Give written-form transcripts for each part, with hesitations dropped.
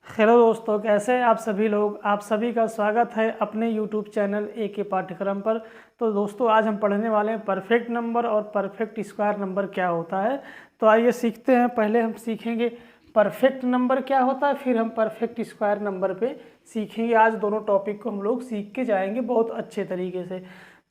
Hello दोस्तों, कैसे हैं आप सभी लोग। आप सभी का स्वागत है अपने यूट्यूब चैनल ए के पाठ्यक्रम पर। तो दोस्तों, आज हम पढ़ने वाले हैं परफेक्ट नंबर और परफेक्ट स्क्वायर नंबर क्या होता है। तो आइए सीखते हैं। पहले हम सीखेंगे परफेक्ट नंबर क्या होता है, फिर हम परफेक्ट स्क्वायर नंबर पे सीखेंगे। आज दोनों टॉपिक को हम लोग सीख के जाएंगे बहुत अच्छे तरीके से।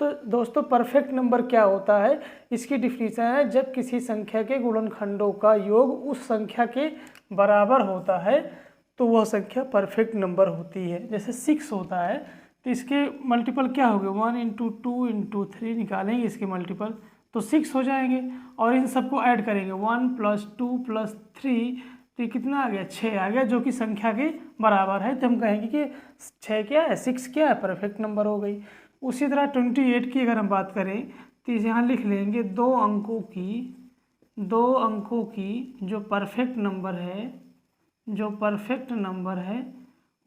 तो दोस्तों, परफेक्ट नंबर क्या होता है, इसकी डिफिनीशन है जब किसी संख्या के गुणनखंडों का योग उस संख्या के बराबर होता है तो वह संख्या परफेक्ट नंबर होती है। जैसे 6 होता है तो इसके मल्टीपल क्या हो गए, 1 इंटू 2 इंटू 3 निकालेंगे इसके मल्टीपल तो 6 हो जाएंगे। और इन सबको ऐड करेंगे 1 + 2 + 3 तो ये कितना आ गया, 6 आ गया, जो कि संख्या के बराबर है। तो हम कहेंगे कि 6 क्या है, 6 क्या है, परफेक्ट नंबर हो गई। उसी तरह 28 की अगर हम बात करें तो यहाँ लिख लेंगे दो अंकों की जो परफेक्ट नंबर है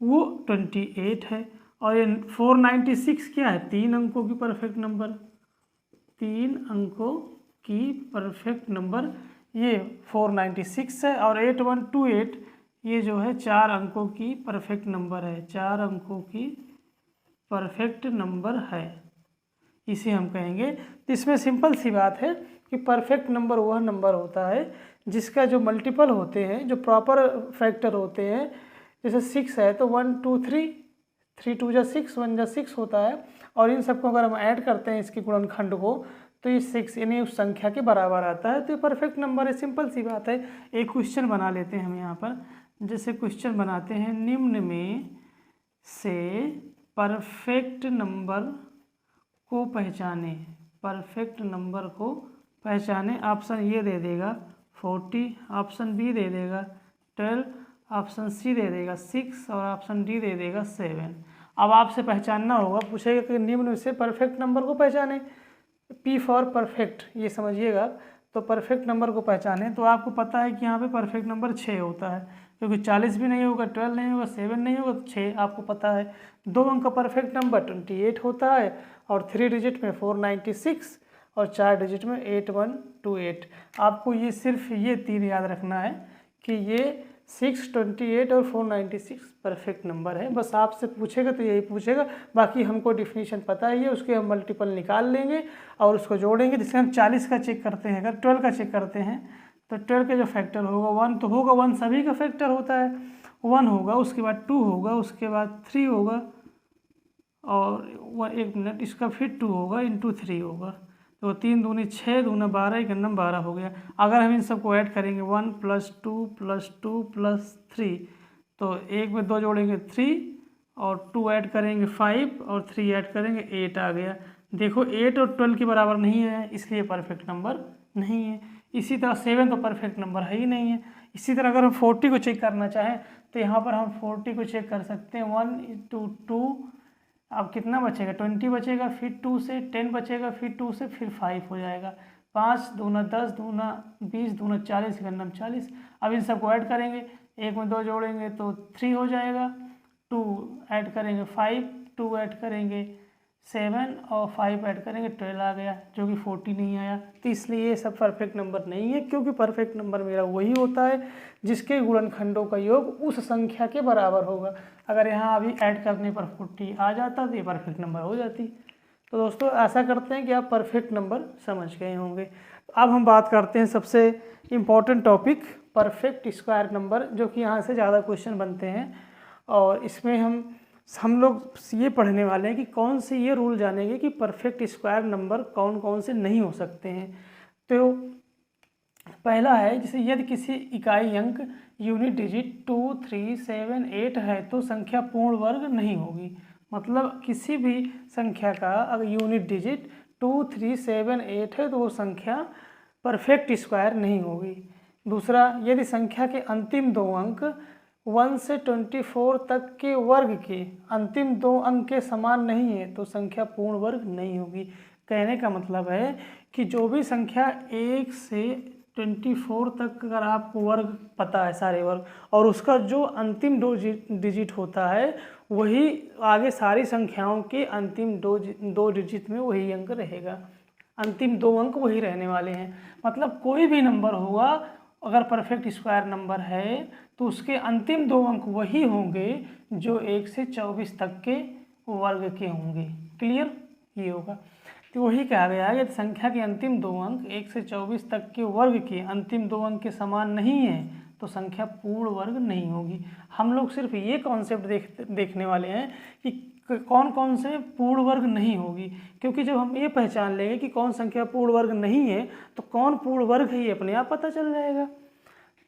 वो 28 है। और ये 496 क्या है, 3 अंकों की परफेक्ट नंबर ये 496 है। और 8128 ये जो है 4 अंकों की परफेक्ट नंबर है, 4 अंकों की परफेक्ट नंबर है, इसे हम कहेंगे। तो इसमें सिंपल सी बात है कि परफेक्ट नंबर वह नंबर होता है जिसका जो मल्टीपल होते हैं, जो प्रॉपर फैक्टर होते हैं। जैसे 6 है तो 1 2 3, 3 2 जा 6, 1 जा 6 होता है। और इन सबको अगर हम ऐड करते हैं इसके गुणनखंड को तो ये 6 यानी उस संख्या के बराबर आता है। तो ये परफेक्ट नंबर है, सिंपल सी बात है। एक क्वेश्चन बना लेते हैं हम यहाँ पर। जैसे क्वेश्चन बनाते हैं, निम्न में से परफेक्ट नंबर को पहचाने। ऑप्शन ये दे देगा 40, ऑप्शन बी दे देगा 12, ऑप्शन सी दे देगा 6 और ऑप्शन डी दे देगा 7। अब आपसे पहचानना होगा, पूछेगा कि निम्न से परफेक्ट नंबर को पहचाने। पी फॉर परफेक्ट, ये समझिएगा। तो परफेक्ट नंबर को पहचाने तो आपको पता है कि यहाँ पे परफेक्ट नंबर 6 होता है, क्योंकि 40 भी नहीं होगा, 12 नहीं होगा, 7 नहीं होगा, तो 6 आपको पता है। 2 अंक का परफेक्ट नंबर 28 होता है, और 3 डिजिट में 496 और 4 डिजिट में 8128। आपको ये सिर्फ ये 3 याद रखना है कि ये 6, 28 और 496 परफेक्ट नंबर है। बस आपसे पूछेगा तो यही पूछेगा, बाकी हमको डिफिनीशन पता ही है, उसके हम मल्टीपल निकाल लेंगे और उसको जोड़ेंगे। जैसे हम 40 का चेक करते हैं, अगर 12 का चेक करते हैं तो 12 का जो फैक्टर होगा 1 तो होगा, 1 सभी का फैक्टर होता है, 1 होगा, उसके बाद 2 होगा, उसके बाद 3 होगा, और 1 मिनट, इसका फिर 2 होगा इंटू 3 होगा। तो 3 दूनी 6, दूना 12, एक अन्नम 12 हो गया। अगर हम इन सबको ऐड करेंगे 1 + 2 + 2 + 3 तो 1 में 2 जोड़ेंगे 3 और 2 ऐड करेंगे 5 और 3 ऐड करेंगे 8 आ गया। देखो 8 और 12 के बराबर नहीं है, इसलिए परफेक्ट नंबर नहीं है। इसी तरह 7 तो परफेक्ट नंबर है ही नहीं है। इसी तरह अगर हम 40 को चेक करना चाहें तो यहाँ पर हम 40 को चेक कर सकते हैं। 1 × 2, अब कितना बचेगा, 20 बचेगा, फिर 2 से 10 बचेगा, फिर 2 से फिर 5 हो जाएगा। 5 दूना 10, दूना 20, दूना 40, गन्नम 40। अब इन सबको ऐड करेंगे, 1 में 2 जोड़ेंगे तो 3 हो जाएगा, 2 ऐड करेंगे 5, 2 ऐड करेंगे 7 और 5 ऐड करेंगे 12 आ गया, जो कि 40 नहीं आया। तो इसलिए ये सब परफेक्ट नंबर नहीं है, क्योंकि परफेक्ट नंबर मेरा वही होता है जिसके गुणनखंडों का योग उस संख्या के बराबर होगा। अगर यहाँ अभी ऐड करने पर 40 आ जाता तो ये परफेक्ट नंबर हो जाती। तो दोस्तों, आशा करते हैं कि आप परफेक्ट नंबर समझ गए होंगे। अब हम बात करते हैं सबसे important topic, perfect square number, जो कि यहाँ से ज़्यादा क्वेश्चन बनते हैं। और इसमें हम लोग ये पढ़ने वाले हैं कि कौन से ये रूल जानेंगे कि परफेक्ट स्क्वायर नंबर कौन कौन से नहीं हो सकते हैं। तो पहला है, जैसे यदि किसी इकाई अंक यूनिट डिजिट 2 3 7 8 है तो संख्या पूर्ण वर्ग नहीं होगी। मतलब किसी भी संख्या का अगर यूनिट डिजिट 2 3 7 8 है तो वो संख्या परफेक्ट स्क्वायर नहीं होगी। दूसरा, यदि संख्या के अंतिम 2 अंक 1 से 24 तक के वर्ग के अंतिम 2 अंक के समान नहीं है तो संख्या पूर्ण वर्ग नहीं होगी। कहने का मतलब है कि जो भी संख्या 1 से 24 तक अगर आपको वर्ग पता है सारे वर्ग, और उसका जो अंतिम 2 डिजिट होता है वही आगे सारी संख्याओं के अंतिम 2 डिजिट में वही अंक रहेगा, अंतिम 2 अंक वही रहने वाले हैं। मतलब कोई भी नंबर होगा अगर परफेक्ट स्क्वायर नंबर है तो उसके अंतिम 2 अंक वही होंगे जो 1 से 24 तक के वर्ग के होंगे। क्लियर, ये होगा। तो वही कहा गया है, यदि संख्या के अंतिम 2 अंक 1 से 24 तक के वर्ग के अंतिम 2 अंक के समान नहीं है तो संख्या पूर्ण वर्ग नहीं होगी। हम लोग सिर्फ ये कॉन्सेप्ट देखने वाले हैं कि कौन कौन से पूर्ण वर्ग नहीं होगी, क्योंकि जब हम ये पहचान लेंगे कि कौन संख्या पूर्ण वर्ग नहीं है तो कौन पूर्ण वर्ग है ये अपने आप पता चल जाएगा।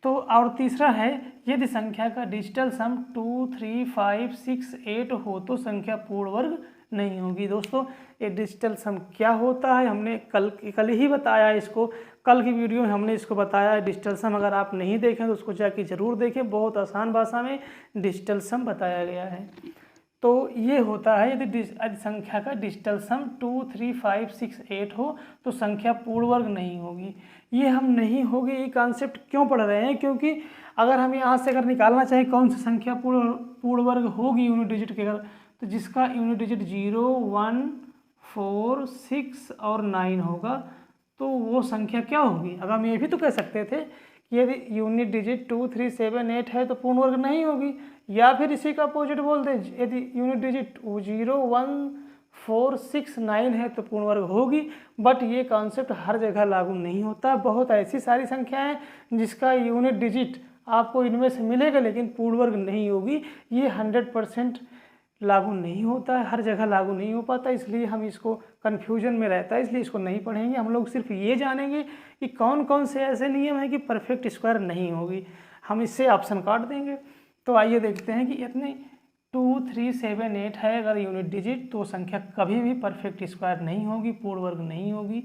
तो और तीसरा है, यदि संख्या का डिजिटल सम 2, 3, 5, 6, 8 हो तो संख्या पूर्ण वर्ग नहीं होगी। दोस्तों ये डिजिटल सम क्या होता है हमने कल ही बताया इसको, कल की वीडियो में हमने इसको बताया है डिजिटल सम। अगर आप नहीं देखें तो उसको जाके ज़रूर देखें, बहुत आसान भाषा में डिजिटल सम बताया गया है। तो ये होता है, यदि संख्या का डिजिटल सम 2, 3, 5, 6, 8 हो तो संख्या पूर्ण वर्ग नहीं होगी। ये हम नहीं होगी ये कॉन्सेप्ट क्यों पढ़ रहे हैं, क्योंकि अगर हम यहाँ से अगर निकालना चाहें कौन सी संख्या पूर्ण वर्ग होगी यूनिट डिजिट के, अगर तो जिसका यूनिट डिजिट 0, 1, 4, 6 और 9 होगा तो वो संख्या क्या होगी। अगर हम ये भी तो कह सकते थे कि यदि यूनिट डिजिट 2, 3, 7, 8 है तो पूर्ण वर्ग नहीं होगी, या फिर इसी का अपोजिट बोल दें, यदि यूनिट डिजिट 0, 1, 4, 6, 9 है तो पूर्ण वर्ग होगी। बट ये कॉन्सेप्ट हर जगह लागू नहीं होता। बहुत ऐसी सारी संख्याएं हैं जिसका यूनिट डिजिट आपको इनमें से मिलेगा लेकिन पूर्ण वर्ग नहीं होगी। ये 100% लागू नहीं होता है, हर जगह लागू नहीं हो पाता, इसलिए हम इसको कन्फ्यूजन में रहता है, इसलिए इसको नहीं पढ़ेंगे। हम लोग सिर्फ ये जानेंगे कि कौन कौन से ऐसे नियम हैं कि परफेक्ट स्क्वायर नहीं होगी, हम इससे ऑप्शन काट देंगे। तो आइए देखते हैं कि इतने 2, 3, 7, 8 है अगर यूनिट डिजिट तो संख्या कभी भी परफेक्ट स्क्वायर नहीं होगी, पूर्ण वर्ग नहीं होगी।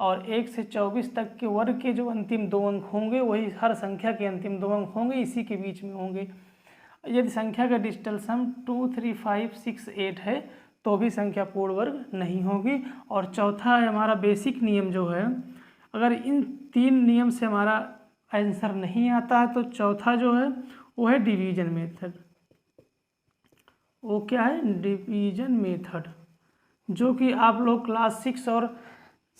और 1 से 24 तक के वर्ग के जो अंतिम 2 अंक होंगे वही हर संख्या के अंतिम 2 अंक होंगे, इसी के बीच में होंगे। यदि संख्या का डिजिटल सम 2, 3, 5, 6, 8 है तो भी संख्या पूर्ण वर्ग नहीं होगी। और चौथा है हमारा बेसिक नियम जो है, अगर इन 3 नियम से हमारा आंसर नहीं आता है तो चौथा जो है वो है डिवीजन मेथड। वो क्या है, डिवीजन मेथड, जो कि आप लोग क्लास 6 और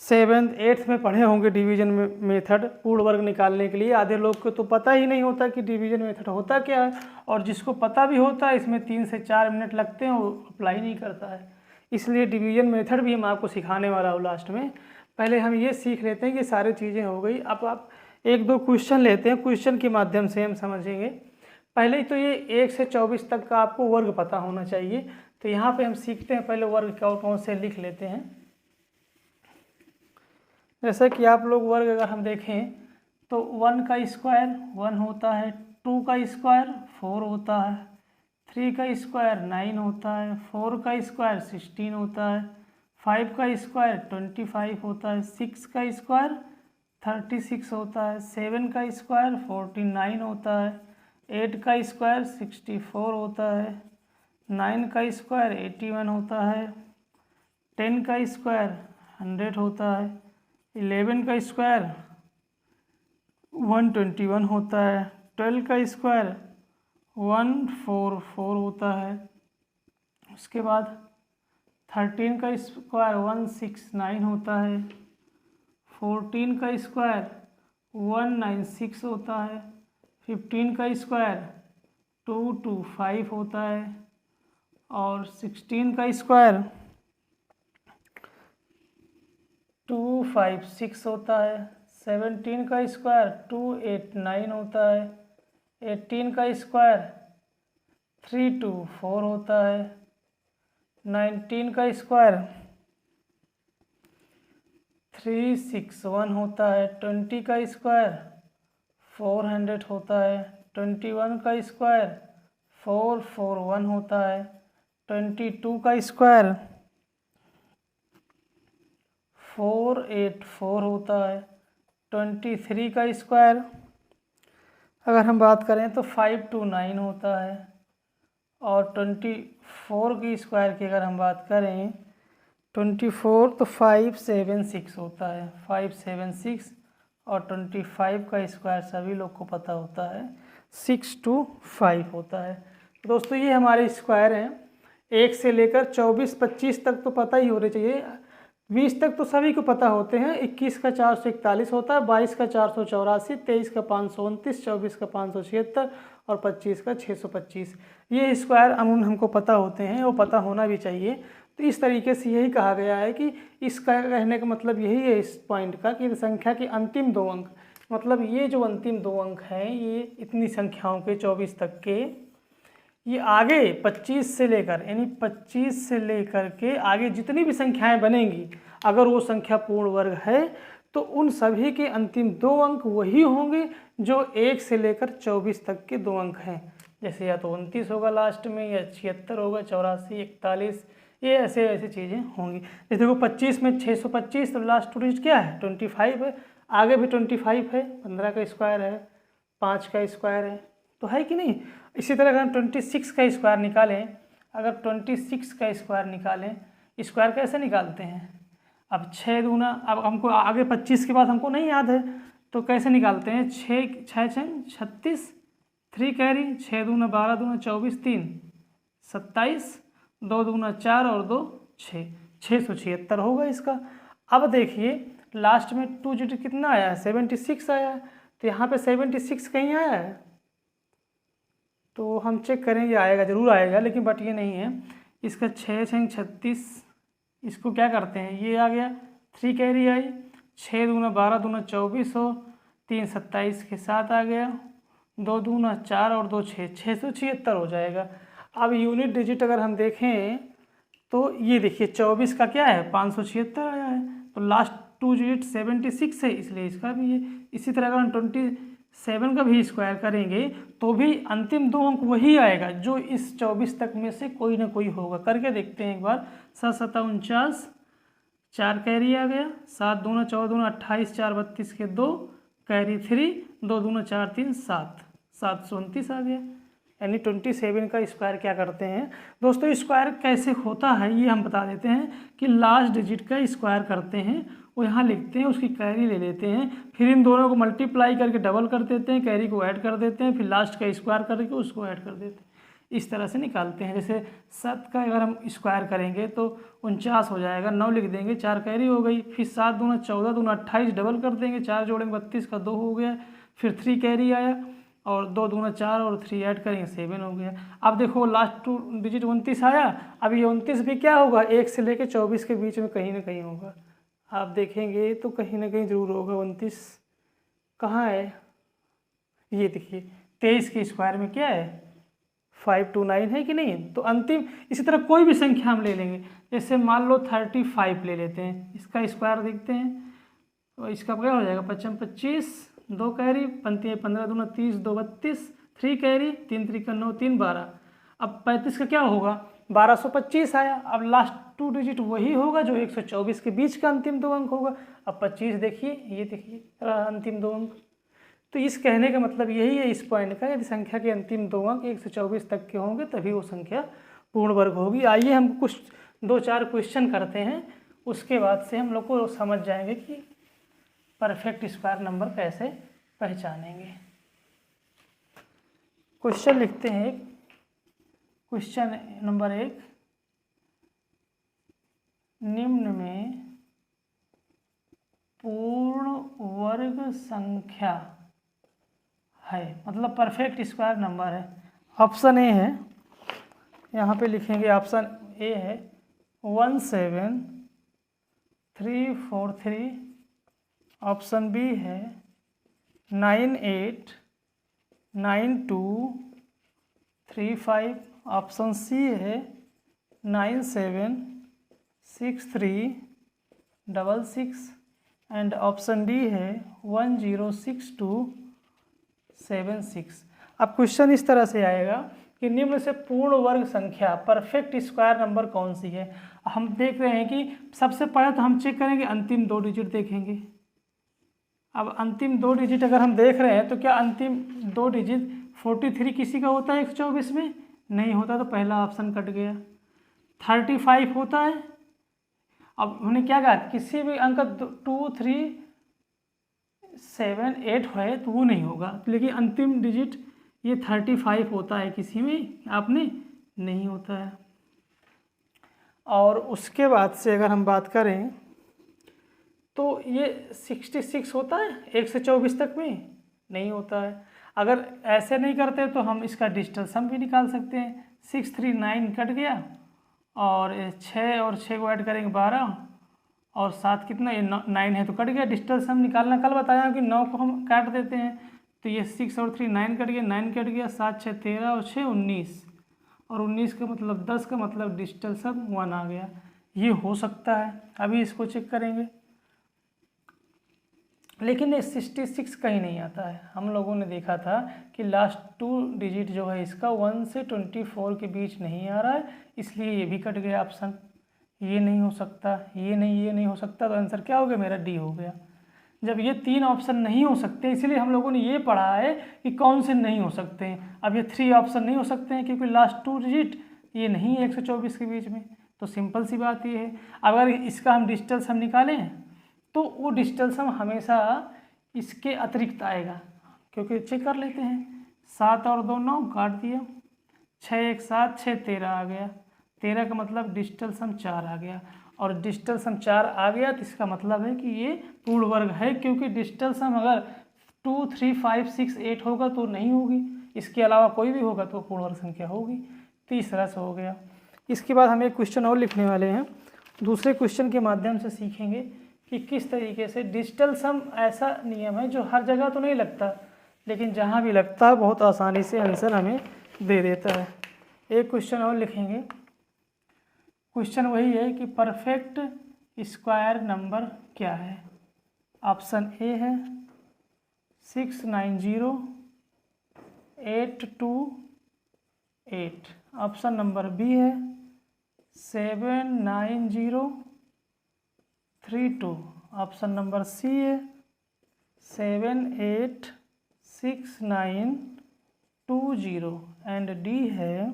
7th 8th में पढ़े होंगे। डिवीजन मेथड पूर्ण वर्ग निकालने के लिए आधे लोग को तो पता ही नहीं होता कि डिवीजन मेथड होता क्या है, और जिसको पता भी होता है इसमें 3 से 4 मिनट लगते हैं, वो अप्लाई नहीं करता है। इसलिए डिवीजन मेथड भी हम आपको सिखाने वाला हूँ लास्ट में। पहले हम ये सीख लेते हैं कि सारी चीज़ें हो गई। अब आप 1-2 क्वेश्चन लेते हैं, क्वेश्चन के माध्यम से हम समझेंगे। पहले तो ये 1 से 24 तक का आपको वर्ग पता होना चाहिए। तो यहाँ पे हम सीखते हैं, पहले वर्ग कौन से लिख लेते हैं। जैसे कि आप लोग वर्ग अगर हम देखें तो 1 का स्क्वायर 1 होता है, 2 का स्क्वायर 4 होता है, 3 का स्क्वायर 9 होता है, 4 का स्क्वायर 16 होता है, 5 का स्क्वायर 25 होता है, 6 का स्क्वायर 36 होता है, 7 का स्क्वायर 49 होता है, 8 का स्क्वायर 64 होता है, 9 का स्क्वायर 81 होता है, 10 का स्क्वायर 100 होता है, 11 का स्क्वायर 121 होता है, 12 का स्क्वायर 144 होता है, उसके बाद 13 का स्क्वायर 169 होता है, 14 का स्क्वायर 196 होता है, 15 का स्क्वायर 225 होता है, और 16 का स्क्वायर 256 होता है, 17 का स्क्वायर 289 होता है, 18 का स्क्वायर 324 होता है, 19 का स्क्वायर 361 होता है, 20 का स्क्वायर 400 होता है, 21 का स्क्वायर 441 होता है, 22 का स्क्वायर 484 होता है, 23 का स्क्वायर अगर हम बात करें तो 529 होता है, और 24 की स्क्वायर की अगर हम बात करें 24 तो 576 होता है, 576, और 25 का स्क्वायर सभी लोग को पता होता है 625 होता है। दोस्तों ये हमारे स्क्वायर हैं, 1 से लेकर 24-25 तक तो पता ही होने चाहिए। 20 तक तो सभी को पता होते हैं। 21 का 441 होता है, 22 का 484, 23 का 529, 24 का 576 और 25 का 625। ये स्क्वायर अमूमन हमको पता होते हैं, वो पता होना भी चाहिए। तो इस तरीके से यही कहा गया है कि इसका कहने का मतलब यही है इस पॉइंट का कि संख्या के अंतिम 2 अंक, मतलब ये जो अंतिम 2 अंक हैं ये इतनी संख्याओं के 24 तक के, ये आगे 25 से लेकर यानी 25 से लेकर के आगे जितनी भी संख्याएं बनेंगी, अगर वो संख्या पूर्ण वर्ग है तो उन सभी के अंतिम 2 अंक वही होंगे जो 1 से लेकर 24 तक के 2 अंक हैं। जैसे या तो 29 होगा लास्ट में, या 76 होगा, 84, 41, ये ऐसे ऐसी चीज़ें होंगी। जैसे देखो 25 में 625, तो लास्ट डिजिट क्या है 25 है, आगे भी 25 है, 15 का स्क्वायर है, 5 का स्क्वायर है, तो है कि नहीं। इसी तरह अगर हम 26 का स्क्वायर निकालें, अगर 26 का स्क्वायर निकालें, स्क्वायर कैसे निकालते हैं, अब 6 दूना, अब हमको आगे 25 के बाद हमको नहीं याद है तो कैसे निकालते हैं, 6 36, 3 कैरी, 6 दूना 12 दूना 24, 3 27, 2 दूना 4 और 2 6, 676 होगा इसका। अब देखिए लास्ट में 2 डिजिट कितना आया है, 76 आया है, तो यहाँ पे 76 कहीं आया है, तो हम चेक करेंगे, आएगा जरूर आएगा, लेकिन बट ये नहीं है इसका। 6 6 36, इसको क्या करते हैं, ये आ गया, 3 कैरी आई, 6 दूना 12 दूना 24 हो, 3 27 के साथ आ गया, 2 दूना 4 और 2 6, 676 हो जाएगा। अब यूनिट डिजिट अगर हम देखें तो ये देखिए 24 का क्या है 576 आया है, तो लास्ट 2 डिजिट 76 है, इसलिए इसका भी है। इसी तरह अगर हम 27 का भी स्क्वायर करेंगे तो भी अंतिम 2 अंक वही आएगा जो इस 24 तक में से कोई ना कोई होगा। करके देखते हैं एक बार। 7 7 49, 4 कैरी आ गया, 7 दूना 14 दूना 28, 4 32 के 2 कैरी 3, 2 दूना 4 3 7, 729 आ गया। यानी 27 का स्क्वायर क्या करते हैं दोस्तों, स्क्वायर कैसे होता है ये हम बता देते हैं कि लास्ट डिजिट का स्क्वायर करते हैं, वो यहाँ लिखते हैं, उसकी कैरी ले लेते हैं, फिर इन दोनों को मल्टीप्लाई करके डबल कर देते हैं, कैरी को ऐड कर देते हैं, फिर लास्ट का स्क्वायर करके उसको ऐड कर देते हैं, इस तरह से निकालते हैं। जैसे 7 का अगर हम स्क्वायर करेंगे तो 49 हो जाएगा, 9 लिख देंगे, 4 कैरी हो गई, फिर 7 दूना 14 दूना 28 डबल कर देंगे, 4 जोड़ेंगे 32 का 2 हो गया, फिर 3 कैरी आया और 2 दूना 4 और 3 ऐड करेंगे 7 हो गया। अब देखो लास्ट 2 डिजिट 29 आया, अब ये 29 भी क्या होगा 1 से लेकर 24 के बीच में कहीं ना कहीं होगा। आप देखेंगे तो कहीं ना कहीं ज़रूर होगा। 29 कहाँ है, ये देखिए 23 के स्क्वायर में क्या है 529 है कि नहीं। तो अंतिम इसी तरह कोई भी संख्या हम ले लेंगे, जैसे मान लो 35 ले लेते हैं, इसका स्क्वायर देखते हैं तो इसका क्या हो जाएगा 55 25, 2 कैरी, पंक्ति है 15 दूना 30, 2 32, 3 कैरी, 3 3 9 3 12। अब 35 का क्या होगा 1225 आया। अब लास्ट 2 डिजिट वही होगा जो 124 के बीच का अंतिम 2 अंक होगा। अब 25 देखिए, ये देखिए अंतिम 2 अंक। तो इस कहने का मतलब यही है इस पॉइंट का, यदि संख्या के अंतिम 2 अंक 124 तक के होंगे तभी वो संख्या पूर्ण वर्ग होगी। आइए हम कुछ 2-4 क्वेश्चन करते हैं, उसके बाद से हम लोग को समझ जाएंगे कि परफेक्ट स्क्वायर नंबर कैसे पहचानेंगे। क्वेश्चन लिखते हैं, क्वेश्चन नंबर 1, निम्न में पूर्ण वर्ग संख्या है, मतलब परफेक्ट स्क्वायर नंबर है। ऑप्शन ए है, यहाँ पे लिखेंगे ऑप्शन ए है 17343, ऑप्शन बी है 989235, ऑप्शन सी है 976366 एंड ऑप्शन डी है 106276। अब क्वेश्चन इस तरह से आएगा कि निम्न से पूर्ण वर्ग संख्या परफेक्ट स्क्वायर नंबर कौन सी है। हम देख रहे हैं कि सबसे पहले तो हम चेक करेंगे अंतिम 2 डिजिट देखेंगे। अब अंतिम 2 डिजिट अगर हम देख रहे हैं तो क्या अंतिम 2 डिजिट 43 किसी का होता है 124 में, नहीं होता, तो पहला ऑप्शन कट गया। 35 होता है, अब हमने क्या कहा किसी भी अंक 2 3 7 8 है तो वो नहीं होगा, लेकिन अंतिम डिजिट ये 35 होता है, किसी में आपने नहीं होता है। और उसके बाद से अगर हम बात करें तो ये 66 होता है 1 से 24 तक में? नहीं होता है। अगर ऐसे नहीं करते तो हम इसका डिजिटल सम भी निकाल सकते हैं। 6 3 9 कट गया, और 6 और 6 को ऐड करेंगे 12, और 7 कितना, ये 9 है तो कट गया। डिजिटल सम निकालना कल बताया कि 9 को हम काट देते हैं, तो ये 6 और 3 9 कट गया, 9 कट गया, 7 6 13 और 6 19, और 19 का मतलब 10 का मतलब डिजिटल सम 1 आ गया। ये हो सकता है। अभी इसको चेक करेंगे, लेकिन ये 66 कहीं नहीं आता है। हम लोगों ने देखा था कि लास्ट 2 डिजिट जो है इसका 1 से 24 के बीच नहीं आ रहा है, इसलिए ये भी कट गया ऑप्शन। ये नहीं हो सकता, ये नहीं हो सकता, तो आंसर क्या हो गया मेरा? डी हो गया। जब ये 3 ऑप्शन नहीं हो सकते, इसलिए हम लोगों ने ये पढ़ा है कि कौन से नहीं हो सकते हैं। अब ये 3 ऑप्शन नहीं हो सकते हैं क्योंकि लास्ट 2 डिजिट ये नहीं है 124 के बीच में, तो सिंपल सी बात ये है। अगर इसका हम डिजिटल सम निकालें तो वो डिजिटल सम हमेशा इसके अतिरिक्त आएगा, क्योंकि चेक कर लेते हैं। 7 और 2 9 काट दिया, 6 1 7 6 13 आ गया, 13 का मतलब डिजिटल सम 4 आ गया, और डिजिटल सम 4 आ गया तो इसका मतलब है कि ये पूर्ण वर्ग है, क्योंकि डिजिटल सम अगर 2 3 5 6 8 होगा तो नहीं होगी, इसके अलावा कोई भी होगा तो पूर्ण वर्ग संख्या होगी। तो इस तरह से हो गया। इसके बाद हम एक क्वेश्चन और लिखने वाले हैं। दूसरे क्वेश्चन के माध्यम से सीखेंगे कि किस तरीके से डिजिटल सम ऐसा नियम है जो हर जगह तो नहीं लगता, लेकिन जहाँ भी लगता है बहुत आसानी से आंसर हमें दे देता है। एक क्वेश्चन और लिखेंगे। क्वेश्चन वही है कि परफेक्ट स्क्वायर नंबर क्या है? ऑप्शन ए है 690 828, ऑप्शन नंबर बी है 79032, ऑप्शन नंबर सी है 786920, एंड डी है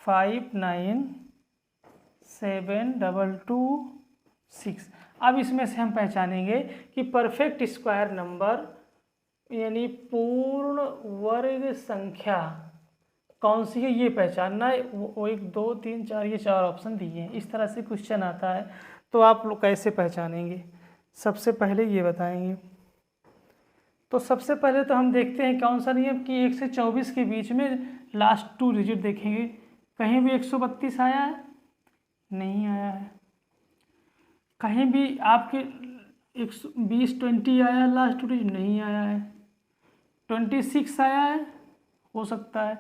5972226। अब इसमें से हम पहचानेंगे कि परफेक्ट स्क्वायर नंबर यानी पूर्ण वर्ग संख्या कौन सी है, ये पहचानना है। वो 1 2 3 4 ये 4 ऑप्शन दिए हैं। इस तरह से क्वेश्चन आता है, तो आप लोग कैसे पहचानेंगे? सबसे पहले ये बताएंगे। तो सबसे पहले तो हम देखते हैं कौन सा नियम कि 1 से 24 के बीच में लास्ट 2 डिजिट देखेंगे। कहीं भी 132 आया है? नहीं आया है। कहीं भी आपके 120 20 आया है लास्ट 2 डिजिट? नहीं आया है। 26 आया है, हो सकता है,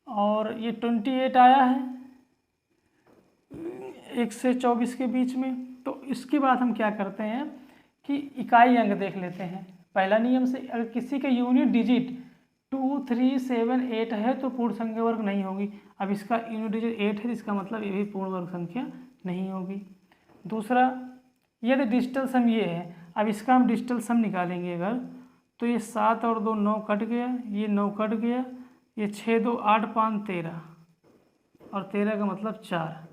और ये 28 आया है 1 से 24 के बीच में। तो इसके बाद हम क्या करते हैं कि इकाई अंक देख लेते हैं। पहला नियम से अगर किसी का यूनिट डिजिट 2 3 7 8 है तो पूर्ण संख्या वर्ग नहीं होगी। अब इसका यूनिट डिजिट 8 है, इसका मतलब ये भी पूर्ण वर्ग संख्या नहीं होगी। दूसरा, यदि डिजिटल सम ये है, अब इसका हम डिजिटल सम निकालेंगे अगर, तो ये 7 और 2 9 कट गया, ये 9 कट गया, ये 6 2 8 5 13, और 13 का मतलब 4,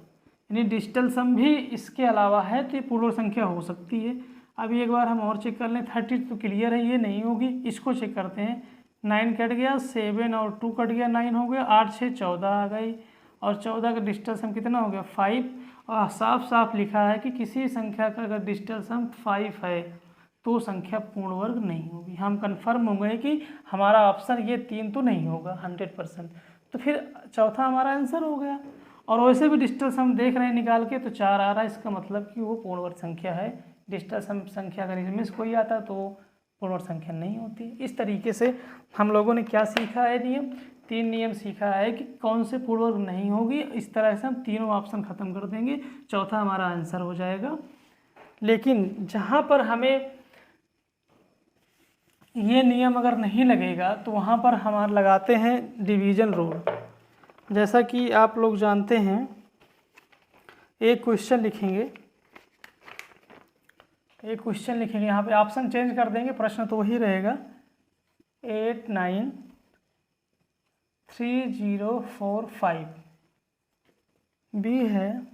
यानी डिजिटल सम भी इसके अलावा है तो ये पूर्ण संख्या हो सकती है। अभी एक बार हम और चेक कर लें। 30 तो क्लियर है ये नहीं होगी, इसको चेक करते हैं। 9 कट गया, 7 और 2 कट गया, 9 हो गया, 8 6 14 आ गई, और 14 का डिजिटल सम कितना हो गया? 5। और साफ साफ लिखा है कि किसी संख्या का अगर डिजिटल सम 5 है तो संख्या पूर्ण वर्ग नहीं होगी। हम कन्फर्म हो गए कि हमारा ऑप्शन ये 3 तो नहीं होगा 100%। तो फिर चौथा हमारा आंसर हो गया। और वैसे भी डिजिटल सम देख रहे हैं निकाल के तो 4 आ रहा है, इसका मतलब कि वो पूर्ण वर्ग संख्या है। डिजिटल सम संख्या अगर इसमें से कोई आता तो पूर्ण वर्ग संख्या नहीं होती। इस तरीके से हम लोगों ने क्या सीखा है? नियम 3 नियम सीखा है कि कौन से पूर्ण वर्ग नहीं होगी। इस तरह से हम तीनों ऑप्शन खत्म कर देंगे, चौथा हमारा आंसर हो जाएगा। लेकिन जहाँ पर हमें ये नियम अगर नहीं लगेगा तो वहाँ पर हमारे लगाते हैं डिवीज़न रूल। जैसा कि आप लोग जानते हैं, एक क्वेश्चन लिखेंगे, यहाँ पे ऑप्शन चेंज कर देंगे, प्रश्न तो वही रहेगा। 893045, बी है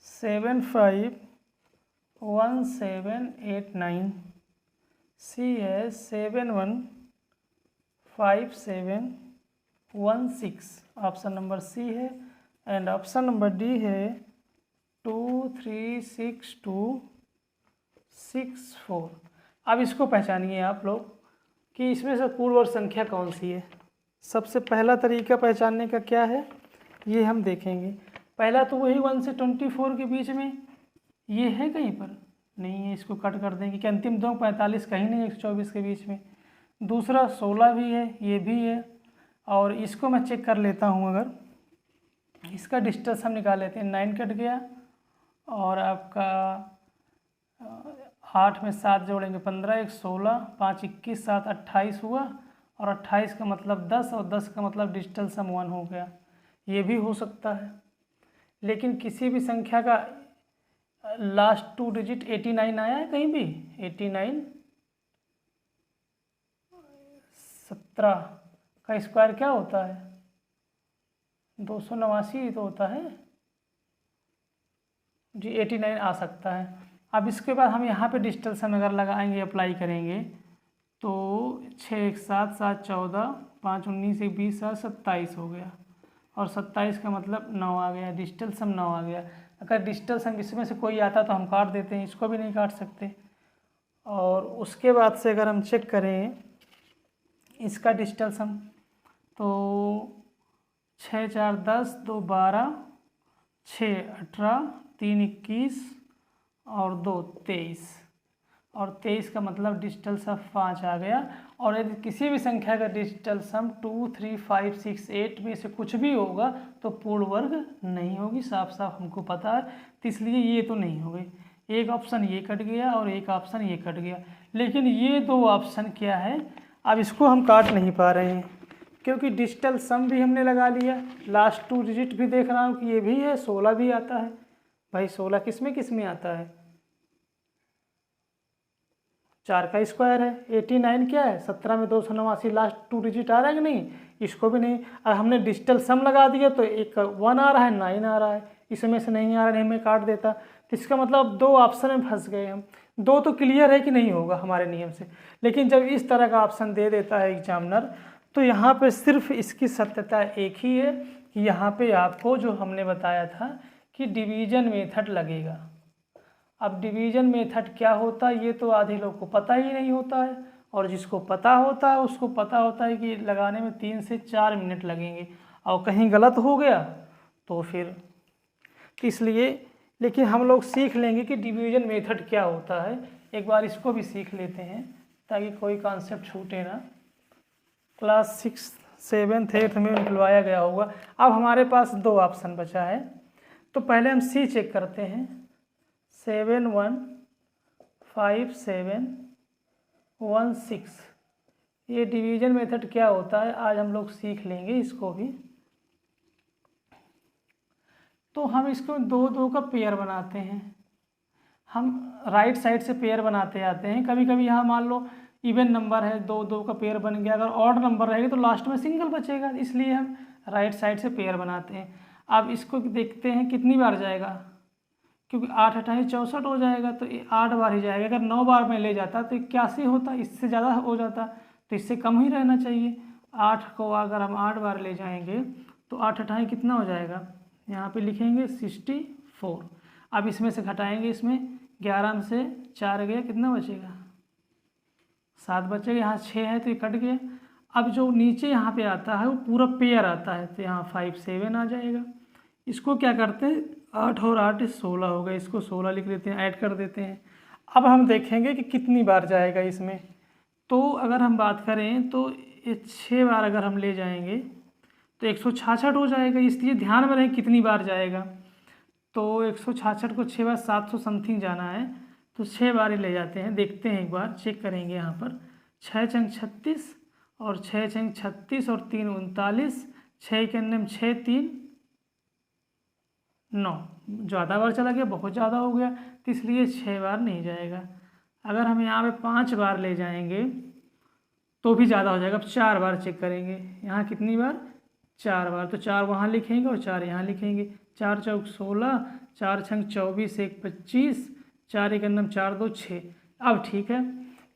751789, सी है 715716, ऑप्शन नंबर सी है। एंड ऑप्शन नंबर डी है 2362 64। अब इसको पहचानिए आप लोग कि इसमें से पूर्ण वर्ग संख्या कौन सी है। सबसे पहला तरीका पहचानने का क्या है, ये हम देखेंगे। पहला तो वही 1 से 24 के बीच में ये है, कहीं पर नहीं है, इसको कट कर देंगे कि अंतिम दो 45 कहीं नहीं, 124 के बीच में। दूसरा 16 भी है, ये भी है। और इसको मैं चेक कर लेता हूँ, अगर इसका डिस्टेंस हम निकाल लेते हैं, 9 कट गया और आपका 8 में 7 जोड़ेंगे 15, 1 16, 5 21, 7 28 हुआ। और 28 का मतलब 10 और 10 का मतलब डिजिटल सम 1 हो गया। ये भी हो सकता है, लेकिन किसी भी संख्या का लास्ट 2 डिजिट 89 आया है कहीं भी? 89 17 का स्क्वायर क्या होता है? 289 तो होता है जी। 89 आ सकता है। अब इसके बाद हम यहाँ पे डिजिटल सम अगर लगाएंगे, अप्लाई करेंगे, तो 6 1 7 7 14, 5 19 1 20 7 27 हो गया। और 27 का मतलब 9 आ गया, डिजिटल सम 9 आ गया। अगर डिजिटल सम इसमें से कोई आता तो हम काट देते हैं, इसको भी नहीं काट सकते। और उसके बाद से अगर हम चेक करें इसका डिजिटल सम, तो 6 4 10, 2 12, 6 18, 3 21 और 2 23। और 23 का मतलब डिजिटल सम 5 आ गया। और यदि किसी भी संख्या का डिजिटल सम 2 3 5 6 8 में से कुछ भी होगा तो पूर्ण वर्ग नहीं होगी, साफ साफ हमको पता है। तो इसलिए ये तो नहीं हो गई। एक ऑप्शन ये कट गया और एक ऑप्शन ये कट गया। लेकिन ये दो ऑप्शन क्या है, अब इसको हम काट नहीं पा रहे हैं, क्योंकि डिजिटल सम भी हमने लगा लिया, लास्ट 2 डिजिट भी देख रहा हूँ कि ये भी है, 16 भी आता है। भाई 16 किस में आता है? 4 का स्क्वायर है। 89 क्या है? 17 में 289 लास्ट 2 डिजिट आ रहा है कि नहीं? इसको भी नहीं। अब हमने डिजिटल सम लगा दिया तो एक 1 आ रहा है, 9 आ रहा है, इसमें से नहीं आ रहा है, मैं काट देता। तो इसका मतलब 2 ऑप्शन में फंस गए हम। 2 तो क्लियर है कि नहीं होगा हमारे नियम से, लेकिन जब इस तरह का ऑप्शन दे देता है एग्जामिनर, तो यहाँ पे सिर्फ इसकी सत्यता एक ही है कि यहाँ पे आपको जो हमने बताया था कि डिवीजन मेथड लगेगा। अब डिवीजन मेथड क्या होता है ये तो आधे लोग को पता ही नहीं होता है, और जिसको पता होता है उसको पता होता है कि लगाने में 3 से 4 मिनट लगेंगे, और कहीं गलत हो गया तो फिर इसलिए। लेकिन हम लोग सीख लेंगे कि डिवीजन मेथड क्या होता है, एक बार इसको भी सीख लेते हैं ताकि कोई कॉन्सेप्ट छूटे ना। क्लास 6 7th 8th में निकलवाया गया होगा। अब हमारे पास 2 ऑप्शन बचा है, तो पहले हम सी चेक करते हैं। 7 1 5 7 1 6, ये डिवीजन मेथड क्या होता है आज हम लोग सीख लेंगे इसको भी। तो हम इसको 2 2 का पेयर बनाते हैं, हम राइट साइड से पेयर बनाते आते हैं। कभी कभी यहाँ मान लो इवन नंबर है, 2 2 का पेयर बन गया, अगर ऑड नंबर रहेगा तो लास्ट में सिंगल बचेगा, इसलिए हम राइट साइड से पेयर बनाते हैं। अब इसको देखते हैं कितनी बार जाएगा, क्योंकि 8 28 64 हो जाएगा, तो ये 8 बार ही जाएगा। अगर 9 बार में ले जाता तो 81 होता, इससे ज़्यादा हो जाता, तो इससे कम ही रहना चाहिए। 8 को अगर हम 8 बार ले जाएंगे तो 8 28 कितना हो जाएगा, यहाँ पे लिखेंगे 64। अब इसमें से घटाएंगे, इसमें 11 में से 4 गया, कितना बचेगा 7 बचेगा। यहाँ 6 है तो ये कट गया। अब जो नीचे यहाँ पे आता है वो पूरा पेयर आता है, तो यहाँ 5 7 आ जाएगा। इसको क्या करते हैं, 8 और 8 16 हो गए, इसको 16 लिख लेते हैं, ऐड कर देते हैं। अब हम देखेंगे कि कितनी बार जाएगा इसमें। तो अगर हम बात करें तो ये 6 बार अगर हम ले जाएंगे तो 166 हो जाएगा, इसलिए ध्यान में रहे कितनी बार जाएगा। तो 166 को 6 बार 700 समथिंग जाना है, तो 6 बार ही ले जाते हैं। देखते हैं एक बार, चेक करेंगे यहाँ पर। 6 छंग 36 और 6 छंग 36 और 3 39, 6 के अंदर 6 3 9, ज़्यादा बार चला गया, बहुत ज़्यादा हो गया, तो इसलिए 6 बार नहीं जाएगा। अगर हम यहाँ पे 5 बार ले जाएंगे तो भी ज़्यादा हो जाएगा। अब 4 बार चेक करेंगे, यहाँ कितनी बार 4 बार, तो 4 वहाँ लिखेंगे और 4 यहाँ लिखेंगे। 4 चौक 16, 4 छंग 24 1 25, 4 एक अंदर 4 2 6। अब ठीक है,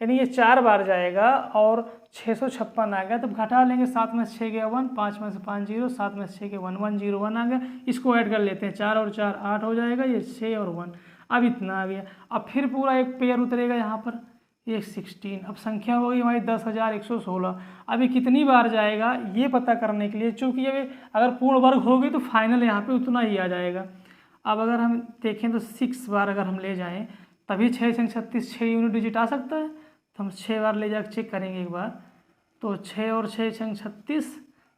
यानी ये 4 बार जाएगा और 656 आ गया। तब घटा लेंगे, 7 में से 6 गया 1, 5 में से 5 0, 7 में से 6 गया 1 1 0 1 आ गया। इसको ऐड कर लेते हैं, 4 और 4 8 हो जाएगा, ये 6 और 1। अब इतना आ गया। अब फिर पूरा एक पेयर उतरेगा यहाँ पर, ये 16। अब संख्या होगी हमारी 10,116। अभी कितनी बार जाएगा ये पता करने के लिए, चूँकि ये अगर पूर्ण वर्ग होगी तो फाइनल यहाँ पे उतना ही आ जाएगा। अब अगर हम देखें तो 6 बार अगर हम ले जाएं तभी 6 संग 36 6 यूनिट डिजिट आ सकता है। तो हम 6 बार ले जाकर चेक करेंगे एक बार। तो 6 और 6 संग 36,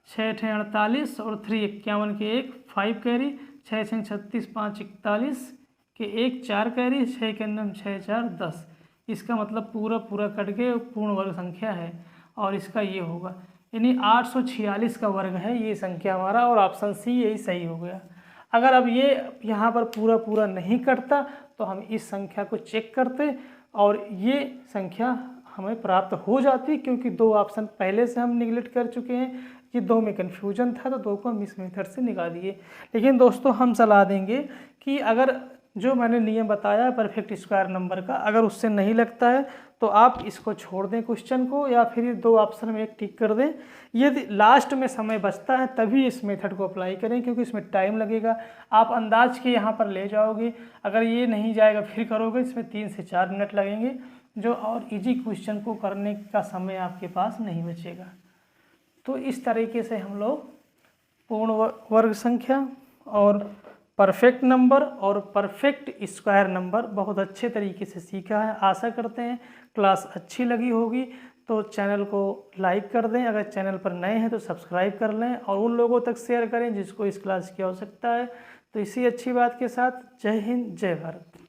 6 × 48 और 3 51 के 1 5 कैरी, 6 संग 36 5 41 के 1 4 कैरी, 6 के अंदर 6 4 10। इसका मतलब पूरा कट के पूर्ण वर्ग संख्या है और इसका ये होगा, यानी 846 का वर्ग है ये संख्या हमारा, और ऑप्शन सी यही सही हो गया। अगर अब ये यहाँ पर पूरा नहीं कटता तो हम इस संख्या को चेक करते और ये संख्या हमें प्राप्त हो जाती, क्योंकि 2 ऑप्शन पहले से हम निगलेक्ट कर चुके हैं। ये 2 में कन्फ्यूजन था तो 2 को हम इस मेथड से निकाल दिए। लेकिन दोस्तों हम सलाह देंगे कि अगर जो मैंने नियम बताया परफेक्ट स्क्वायर नंबर का, अगर उससे नहीं लगता है तो आप इसको छोड़ दें क्वेश्चन को, या फिर 2 ऑप्शन में एक टिक कर दें। यदि लास्ट में समय बचता है तभी इस मेथड को अप्लाई करें, क्योंकि इसमें टाइम लगेगा। आप अंदाज के यहाँ पर ले जाओगे, अगर ये नहीं जाएगा फिर करोगे, इसमें 3 से 4 मिनट लगेंगे, जो और इजी क्वेश्चन को करने का समय आपके पास नहीं बचेगा। तो इस तरीके से हम लोग पूर्ण वर्ग संख्या और परफेक्ट नंबर और परफेक्ट स्क्वायर नंबर बहुत अच्छे तरीके से सीखा है। आशा करते हैं क्लास अच्छी लगी होगी, तो चैनल को लाइक कर दें, अगर चैनल पर नए हैं तो सब्सक्राइब कर लें और उन लोगों तक शेयर करें जिसको इस क्लास की आवश्यकता है। तो इसी अच्छी बात के साथ जय हिंद जय भारत।